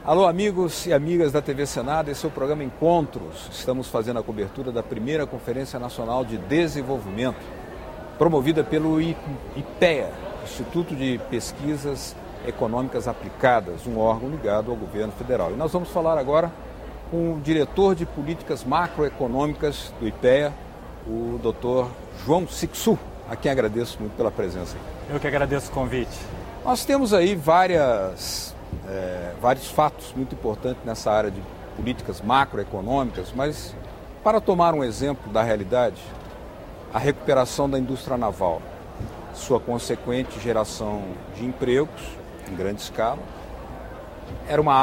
Alô, amigos e amigas da TV Senado, esse é o programa Encontros. Estamos fazendo a cobertura da primeira Conferência Nacional de Desenvolvimento, promovida pelo IPEA, Instituto de Pesquisas Econômicas Aplicadas, um órgão ligado ao governo federal. E nós vamos falar agora com o diretor de políticas macroeconômicas do IPEA, o Dr. João Sixu, a quem agradeço muito pela presença. Eu que agradeço o convite. Nós temos aí vários fatos muito importantes nessa área de políticas macroeconômicas, mas para tomar um exemplo da realidade, a recuperação da indústria naval, sua consequente geração de empregos em grande escala, era uma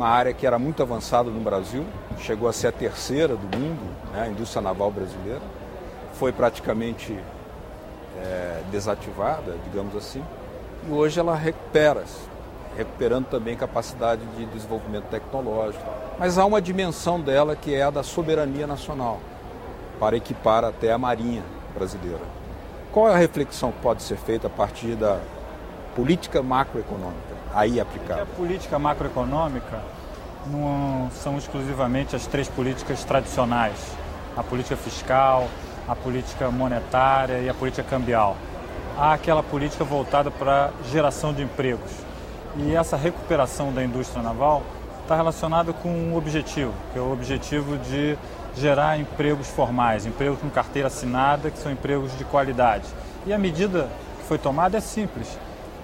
área que era muito avançada no Brasil, chegou a ser a terceira do mundo, né, a indústria naval brasileira, foi praticamente desativada, digamos assim, e hoje ela recuperando também capacidade de desenvolvimento tecnológico. Mas há uma dimensão dela que é a da soberania nacional, para equipar até a Marinha brasileira. Qual é a reflexão que pode ser feita a partir da política macroeconômica aí aplicada? A política macroeconômica não são exclusivamente as três políticas tradicionais, a política fiscal, a política monetária e a política cambial. Há aquela política voltada para geração de empregos. E essa recuperação da indústria naval está relacionada com um objetivo, que é o objetivo de gerar empregos formais, empregos com carteira assinada, que são empregos de qualidade. E a medida que foi tomada é simples.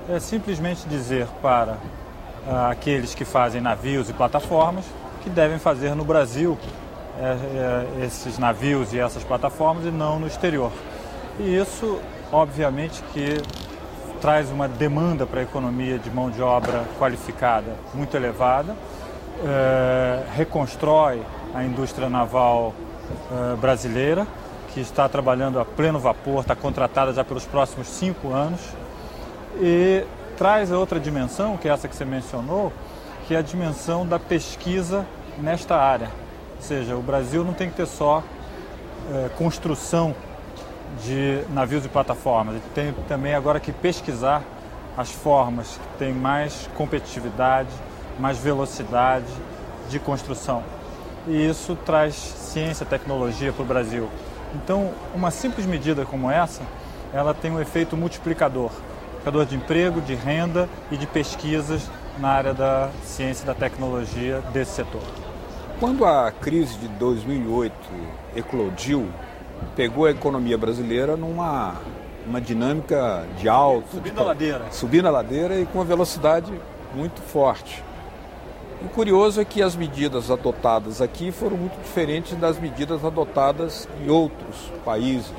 É simplesmente dizer para aqueles que fazem navios e plataformas que devem fazer no Brasil esses navios e essas plataformas e não no exterior. E isso, obviamente, que traz uma demanda para a economia de mão de obra qualificada muito elevada, reconstrói a indústria naval brasileira, que está trabalhando a pleno vapor, está contratada já pelos próximos 5 anos, e traz a outra dimensão, que é essa que você mencionou, que é a dimensão da pesquisa nesta área. Ou seja, o Brasil não tem que ter só construção de navios e plataformas, ele tem também agora que pesquisar as formas que têm mais competitividade, mais velocidade de construção. E isso traz ciência e tecnologia para o Brasil. Então, uma simples medida como essa, ela tem um efeito multiplicador de emprego, de renda e de pesquisas na área da ciência e da tecnologia desse setor. Quando a crise de 2008 eclodiu, pegou a economia brasileira numa dinâmica de alto. Subindo a ladeira e com uma velocidade muito forte. O curioso é que as medidas adotadas aqui foram muito diferentes das medidas adotadas em outros países.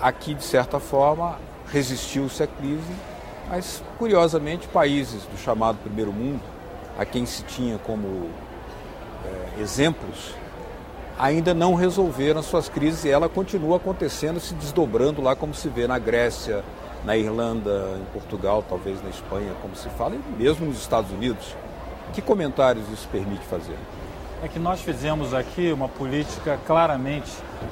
Aqui, de certa forma, resistiu-se à crise, mas, curiosamente, países do chamado primeiro mundo, a quem se tinha como exemplos, ainda não resolveram suas crises e ela continua acontecendo, se desdobrando lá como se vê na Grécia, na Irlanda, em Portugal, talvez na Espanha, como se fala, e mesmo nos Estados Unidos. Que comentários isso permite fazer? É que nós fizemos aqui uma política claramente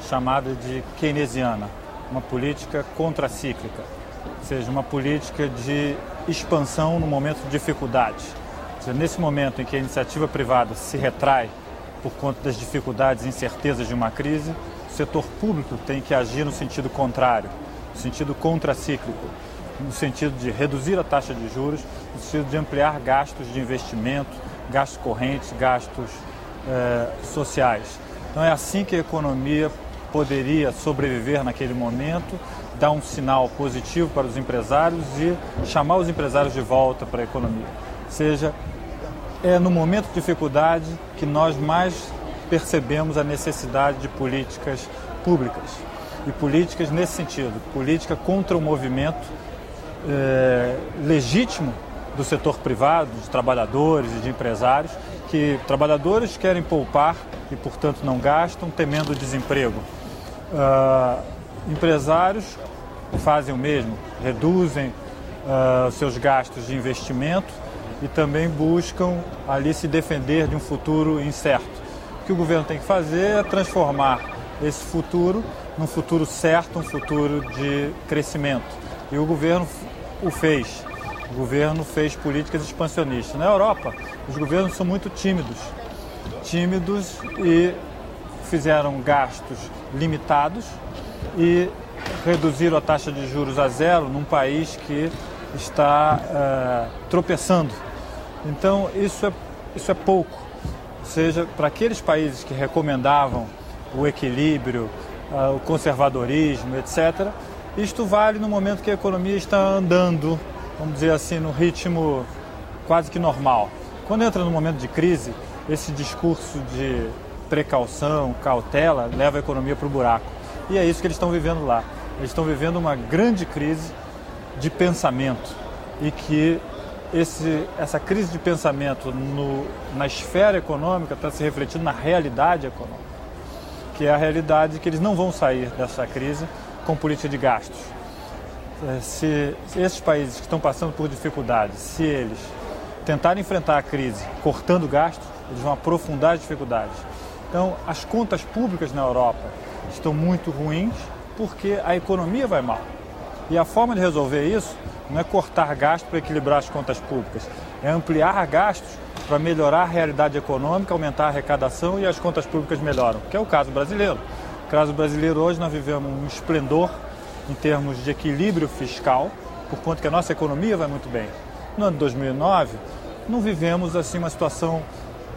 chamada de keynesiana, uma política contracíclica, ou seja, uma política de expansão no momento de dificuldade. Ou seja, nesse momento em que a iniciativa privada se retrai por conta das dificuldades e incertezas de uma crise, o setor público tem que agir no sentido contrário, no sentido contracíclico, no sentido de reduzir a taxa de juros, no sentido de ampliar gastos de investimento, gastos correntes, gastos sociais. Então é assim que a economia poderia sobreviver naquele momento, dar um sinal positivo para os empresários e chamar os empresários de volta para a economia. Ou seja, é no momento de dificuldade que nós mais percebemos a necessidade de políticas públicas. E políticas nesse sentido, política contra o movimento legítimo do setor privado, de trabalhadores e de empresários, que trabalhadores querem poupar e, portanto, não gastam, temendo o desemprego. Empresários fazem o mesmo, reduzem seus gastos de investimento e também buscam ali se defender de um futuro incerto. O que o governo tem que fazer é transformar esse futuro num futuro certo, um futuro de crescimento. E o governo o fez. O governo fez políticas expansionistas. Na Europa, os governos são muito tímidos e fizeram gastos limitados e reduziram a taxa de juros a zero num país que está tropeçando. Então, isso é pouco. Ou seja, para aqueles países que recomendavam o equilíbrio, o conservadorismo, etc., isto vale no momento que a economia está andando, vamos dizer assim, no ritmo quase que normal. Quando entra no momento de crise, esse discurso de precaução, cautela, leva a economia para o buraco. E é isso que eles estão vivendo lá. Eles estão vivendo uma grande crise de pensamento e que essa crise de pensamento na esfera econômica está se refletindo na realidade econômica, que é a realidade que eles não vão sair dessa crise com política de gastos. Se esses países que estão passando por dificuldades, se eles tentarem enfrentar a crise cortando gastos, eles vão aprofundar as dificuldades. Então, as contas públicas na Europa estão muito ruins porque a economia vai mal. E a forma de resolver isso não é cortar gastos para equilibrar as contas públicas, é ampliar gastos para melhorar a realidade econômica, aumentar a arrecadação e as contas públicas melhoram, que é o caso brasileiro. No caso brasileiro, hoje nós vivemos um esplendor em termos de equilíbrio fiscal, por conta que a nossa economia vai muito bem. No ano de 2009, não vivemos assim uma situação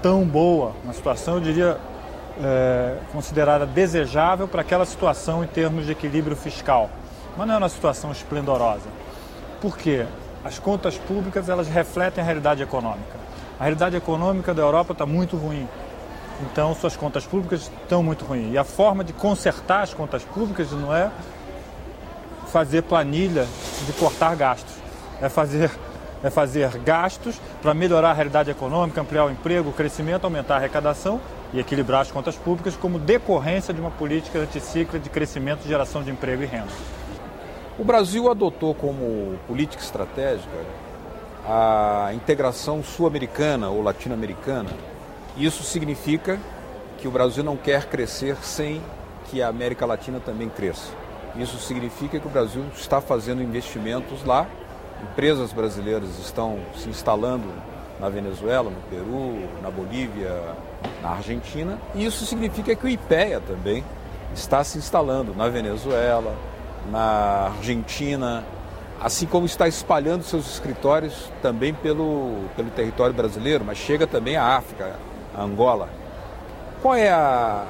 tão boa, uma situação, eu diria, considerada desejável para aquela situação em termos de equilíbrio fiscal. Mas não é uma situação esplendorosa. Por quê? As contas públicas, elas refletem a realidade econômica. A realidade econômica da Europa está muito ruim. Então, suas contas públicas estão muito ruins. E a forma de consertar as contas públicas não é fazer planilha de cortar gastos. É fazer gastos para melhorar a realidade econômica, ampliar o emprego, o crescimento, aumentar a arrecadação e equilibrar as contas públicas como decorrência de uma política anticíclica de crescimento e geração de emprego e renda. O Brasil adotou como política estratégica a integração sul-americana ou latino-americana. Isso significa que o Brasil não quer crescer sem que a América Latina também cresça. Isso significa que o Brasil está fazendo investimentos lá, empresas brasileiras estão se instalando na Venezuela, no Peru, na Bolívia, na Argentina. E isso significa que o IPEA também está se instalando na Venezuela, na Argentina, assim como está espalhando seus escritórios também pelo território brasileiro, mas chega também à África, a Angola. Qual é a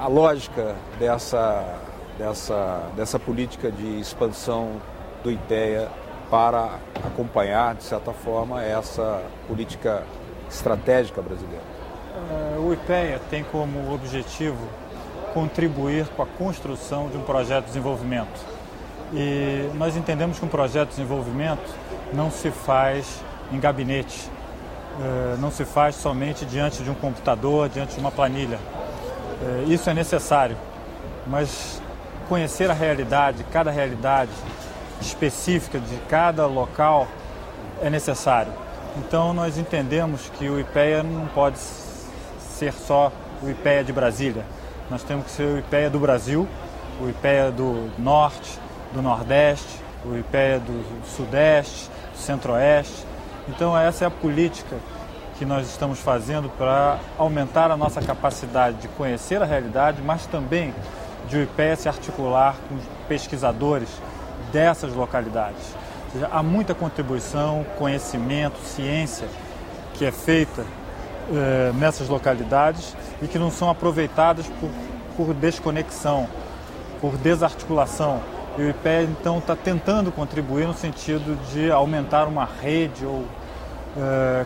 lógica dessa política de expansão do IPEA para acompanhar, de certa forma, essa política estratégica brasileira? O IPEA tem como objetivo contribuir com a construção de um projeto de desenvolvimento. E nós entendemos que um projeto de desenvolvimento não se faz em gabinete, não se faz somente diante de um computador, diante de uma planilha. Isso é necessário, mas conhecer a realidade, cada realidade específica de cada local é necessário. Então nós entendemos que o IPEA não pode ser só o IPEA de Brasília. Nós temos que ser o IPEA do Brasil, o IPEA do Norte, do Nordeste, o IPEA do Sudeste, do Centro-Oeste. Então essa é a política que nós estamos fazendo para aumentar a nossa capacidade de conhecer a realidade, mas também de o IPEA se articular com pesquisadores dessas localidades. Ou seja, há muita contribuição, conhecimento, ciência que é feita nessas localidades e que não são aproveitadas por desconexão, por desarticulação. E o IPEA, então, está tentando contribuir no sentido de aumentar uma rede ou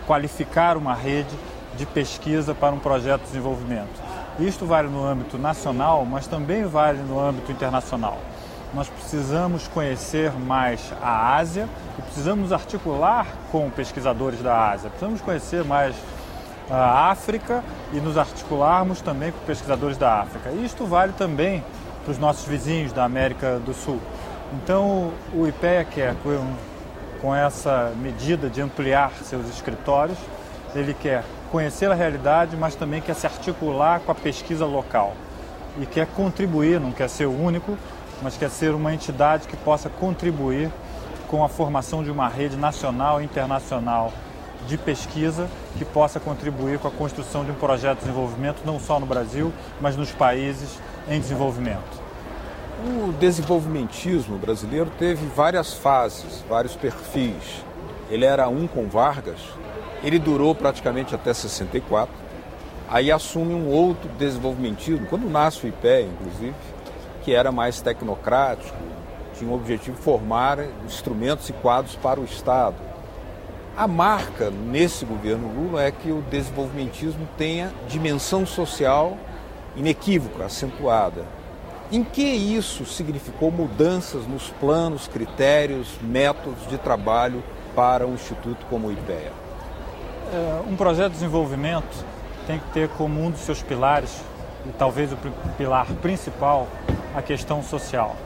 qualificar uma rede de pesquisa para um projeto de desenvolvimento. Isto vale no âmbito nacional, mas também vale no âmbito internacional. Nós precisamos conhecer mais a Ásia e precisamos articular com pesquisadores da Ásia. Precisamos conhecer mais a África e nos articularmos também com pesquisadores da África. E isto vale também para os nossos vizinhos da América do Sul. Então, o IPEA quer, com essa medida de ampliar seus escritórios, ele quer conhecer a realidade, mas também quer se articular com a pesquisa local. E quer contribuir, não quer ser o único, mas quer ser uma entidade que possa contribuir com a formação de uma rede nacional e internacional de pesquisa que possa contribuir com a construção de um projeto de desenvolvimento não só no Brasil, mas nos países em desenvolvimento. O desenvolvimentismo brasileiro teve várias fases, vários perfis. Ele era um com Vargas, ele durou praticamente até 64, aí assume um outro desenvolvimentismo, quando nasce o IPEA, inclusive, que era mais tecnocrático, tinha o objetivo de formar instrumentos e quadros para o Estado. A marca nesse governo Lula é que o desenvolvimentismo tenha dimensão social inequívoca, acentuada. Em que isso significou mudanças nos planos, critérios, métodos de trabalho para um instituto como o IPEA? Um projeto de desenvolvimento tem que ter como um dos seus pilares, e talvez o pilar principal, a questão social.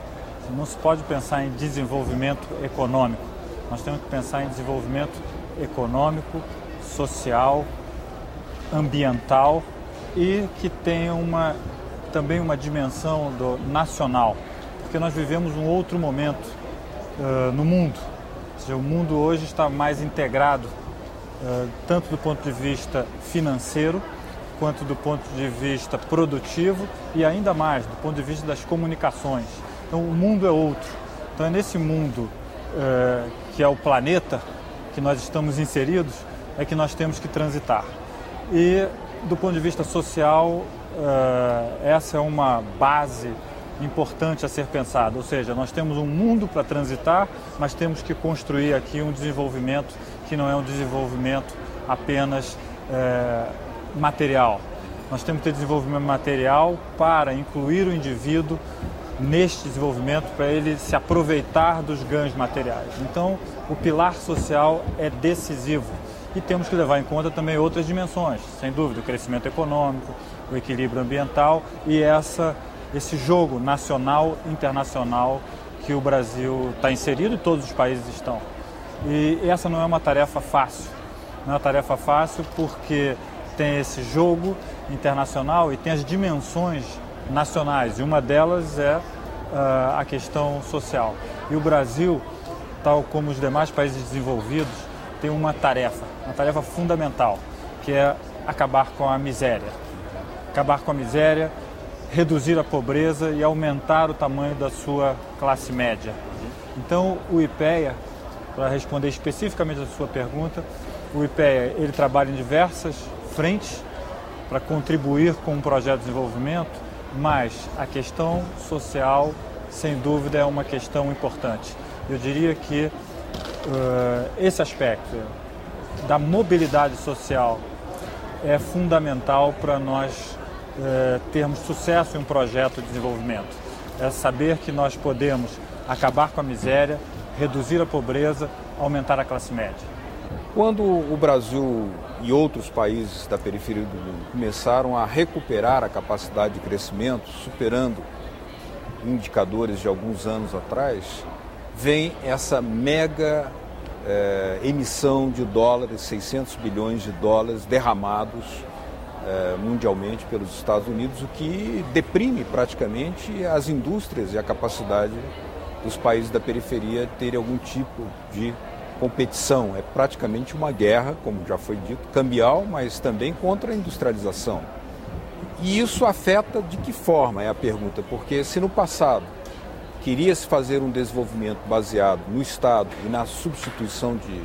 Não se pode pensar em desenvolvimento econômico, nós temos que pensar em desenvolvimento econômico, social, ambiental e que tenha também uma dimensão nacional, porque nós vivemos um outro momento no mundo. Ou seja, o mundo hoje está mais integrado, tanto do ponto de vista financeiro, quanto do ponto de vista produtivo e ainda mais do ponto de vista das comunicações. Então o mundo é outro. Então é nesse mundo que é o planeta que nós estamos inseridos, é que nós temos que transitar. E do ponto de vista social, essa é uma base importante a ser pensada, ou seja, nós temos um mundo para transitar, mas temos que construir aqui um desenvolvimento que não é um desenvolvimento apenas material. Nós temos que ter desenvolvimento material para incluir o indivíduo neste desenvolvimento, para ele se aproveitar dos ganhos materiais. Então, o pilar social é decisivo e temos que levar em conta também outras dimensões, sem dúvida, o crescimento econômico, o equilíbrio ambiental e esse jogo nacional, internacional que o Brasil está inserido e todos os países estão. E essa não é uma tarefa fácil. Não é uma tarefa fácil porque tem esse jogo internacional e tem as dimensões nacionais, e uma delas é a questão social. E o Brasil, tal como os demais países desenvolvidos, tem uma tarefa fundamental, que é acabar com a miséria. Acabar com a miséria, reduzir a pobreza e aumentar o tamanho da sua classe média. Então, o IPEA, para responder especificamente a sua pergunta, o IPEA ele trabalha em diversas frentes para contribuir com um projeto de desenvolvimento, mas a questão social, sem dúvida, é uma questão importante. Eu diria que esse aspecto da mobilidade social é fundamental para nós termos sucesso em um projeto de desenvolvimento. É saber que nós podemos acabar com a miséria, reduzir a pobreza, aumentar a classe média. Quando o Brasil e outros países da periferia do mundo começaram a recuperar a capacidade de crescimento, superando indicadores de alguns anos atrás, vem essa mega emissão de dólares, 600 bilhões de dólares derramados mundialmente pelos Estados Unidos, o que deprime praticamente as indústrias e a capacidade dos países da periferia terem algum tipo de competição. É praticamente uma guerra, como já foi dito, cambial, mas também contra a industrialização. E isso afeta de que forma, é a pergunta, porque se no passado queria-se fazer um desenvolvimento baseado no Estado e na substituição de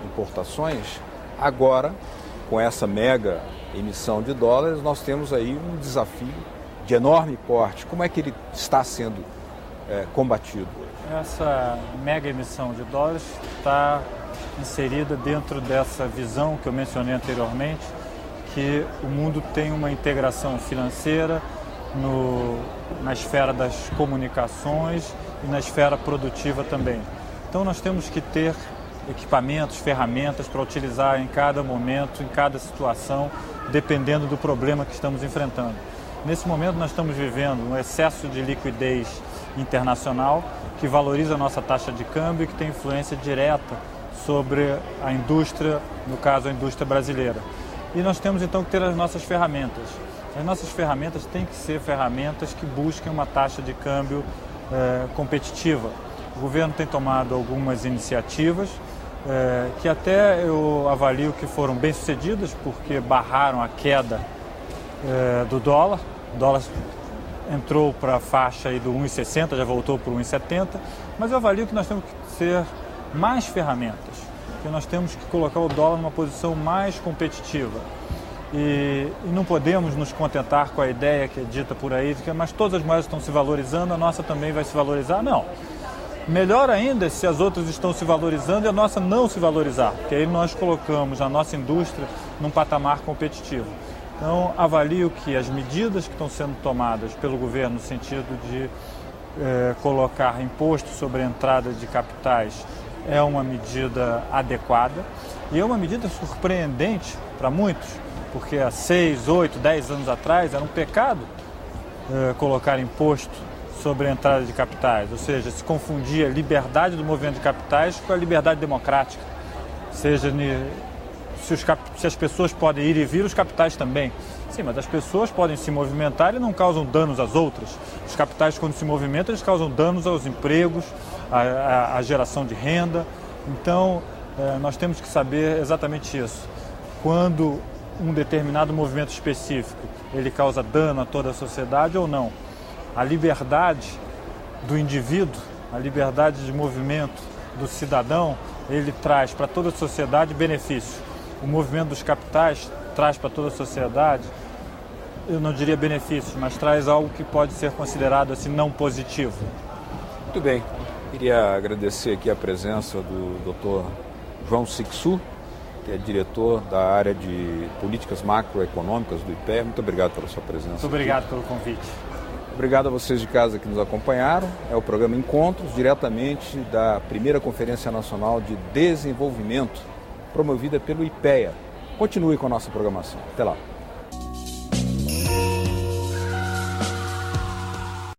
importações, agora, com essa mega emissão de dólares, nós temos aí um desafio de enorme porte. Como é que ele está sendo combatido? Essa mega emissão de dólares está inserida dentro dessa visão que eu mencionei anteriormente, que o mundo tem uma integração financeira na esfera das comunicações e na esfera produtiva também. Então nós temos que ter equipamentos, ferramentas para utilizar em cada momento, em cada situação, dependendo do problema que estamos enfrentando. Nesse momento nós estamos vivendo um excesso de liquidez internacional que valoriza a nossa taxa de câmbio e que tem influência direta sobre a indústria, no caso a indústria brasileira. E nós temos então que ter as nossas ferramentas. As nossas ferramentas têm que ser ferramentas que busquem uma taxa de câmbio competitiva. O governo tem tomado algumas iniciativas que até eu avalio que foram bem-sucedidas, porque barraram a queda do dólar. O dólar entrou para a faixa aí do 1,60, já voltou para o 1,70, mas eu avalio que nós temos que ter mais ferramentas, que nós temos que colocar o dólar numa posição mais competitiva. E não podemos nos contentar com a ideia que é dita por aí, de que mas todas as moedas estão se valorizando, a nossa também vai se valorizar. Não. Melhor ainda se as outras estão se valorizando e a nossa não se valorizar, porque aí nós colocamos a nossa indústria num patamar competitivo. Então, avalio que as medidas que estão sendo tomadas pelo governo no sentido de colocar imposto sobre a entrada de capitais é uma medida adequada e é uma medida surpreendente para muitos, porque há 6, 8, 10 anos atrás era um pecado colocar imposto sobre a entrada de capitais, ou seja, se confundia a liberdade do movimento de capitais com a liberdade democrática, seja se as pessoas podem ir e vir, os capitais também. Sim, mas as pessoas podem se movimentar e não causam danos às outras. Os capitais, quando se movimentam, eles causam danos aos empregos, à geração de renda. Então, nós temos que saber exatamente isso. Quando um determinado movimento específico, ele causa dano a toda a sociedade ou não. A liberdade do indivíduo, a liberdade de movimento do cidadão, ele traz para toda a sociedade benefício. O movimento dos capitais traz para toda a sociedade, eu não diria benefícios, mas traz algo que pode ser considerado assim não positivo. Muito bem. Queria agradecer aqui a presença do Dr. João Sixu, que é diretor da área de políticas macroeconômicas do IPEA. Muito obrigado pela sua presença. Muito obrigado pelo convite. Obrigado a vocês de casa que nos acompanharam. É o programa Encontros, diretamente da primeira Conferência Nacional de Desenvolvimento, promovida pelo IPEA. Continue com a nossa programação. Até lá.